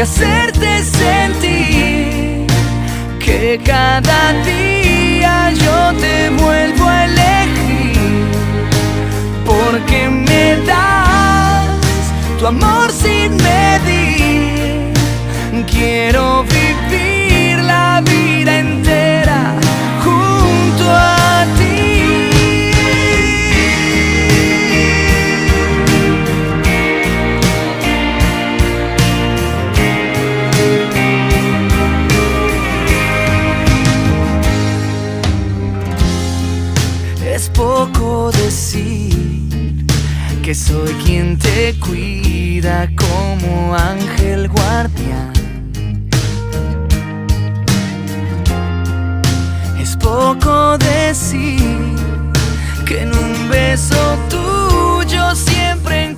hacerte sentir que cada día yo te vuelvo a elegir, porque me das tu amor sin medir. Quiero vivir la vida entera junto a ti. Es poco decir que soy quien te cuida como ángel guardián. Es poco decir que en un beso tú